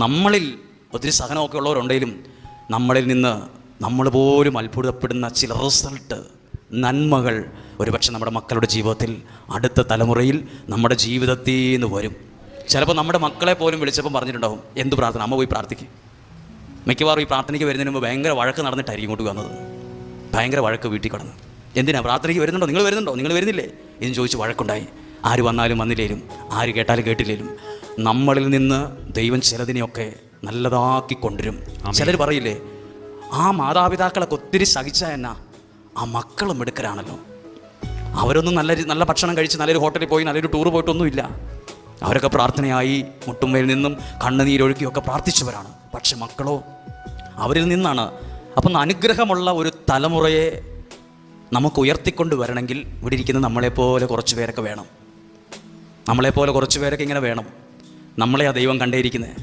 നമ്മളിൽ ഒത്തിരി സഹനമൊക്കെ ഉള്ളവരുണ്ടെങ്കിലും നമ്മളിൽ നിന്ന് നമ്മൾ പോലും അത്ഭുതപ്പെടുന്ന ചില റിസൾട്ട്, നന്മകൾ ഒരുപക്ഷെ നമ്മുടെ മക്കളുടെ ജീവിതത്തിൽ, അടുത്ത തലമുറയിൽ നമ്മുടെ ജീവിതത്തിൽ നിന്ന് വരും. ചിലപ്പോൾ നമ്മുടെ മക്കളെ പോലും വിളിച്ചപ്പം പറഞ്ഞിട്ടുണ്ടാവും, എന്ത് പ്രാർത്ഥന, അമ്മ പോയി പ്രാർത്ഥിക്കും. മിക്കവാറും ഈ പ്രാർത്ഥനയ്ക്ക് വരുന്നതിന് മുമ്പ് ഭയങ്കര വഴക്ക് നടന്നിട്ടായിരിക്കും ഇങ്ങോട്ട് വന്നത്. ഭയങ്കര വഴക്ക് വീട്ടിൽ കടന്ന്, എന്തിനാ പ്രാർത്ഥനയ്ക്ക് വരുന്നുണ്ടോ, നിങ്ങൾ വരുന്നില്ലേ എന്ന് ചോദിച്ച് വഴക്കുണ്ടായി. ആര് വന്നാലും വന്നില്ലേലും, ആര് കേട്ടാലും കേട്ടില്ലേലും നമ്മളിൽ നിന്ന് ദൈവം ചിലതിനെയൊക്കെ നല്ലതാക്കി കൊണ്ടുവരും. ചിലർ പറയില്ലേ, ആ മാതാപിതാക്കളൊക്കെ ഒത്തിരി സഹിച്ചാൽ എന്നാ, ആ മക്കളും മിടുക്കരാണല്ലോ, അവരൊന്നും നല്ല ഭക്ഷണം കഴിച്ച് നല്ലൊരു ഹോട്ടലിൽ പോയി നല്ലൊരു ടൂർ പോയിട്ടൊന്നുമില്ല. അവരൊക്കെ പ്രാർത്ഥനയായി മുട്ടുമ്മയിൽ നിന്നും കണ്ണുനീരൊഴുക്കിയൊക്കെ പ്രാർത്ഥിച്ചവരാണ്. പക്ഷെ മക്കളോ, അവരിൽ നിന്നാണ്. അപ്പം അനുഗ്രഹമുള്ള ഒരു തലമുറയെ നമുക്ക് ഉയർത്തിക്കൊണ്ട് വരണമെങ്കിൽ ഇവിടെ ഇരിക്കുന്ന നമ്മളെപ്പോലെ കുറച്ച് പേരൊക്കെ വേണം. നമ്മളെപ്പോലെ കുറച്ച് പേരൊക്കെ ഇങ്ങനെ വേണം. നമ്മളെ ആ ദൈവം കണ്ടേയിരിക്കുന്നത്.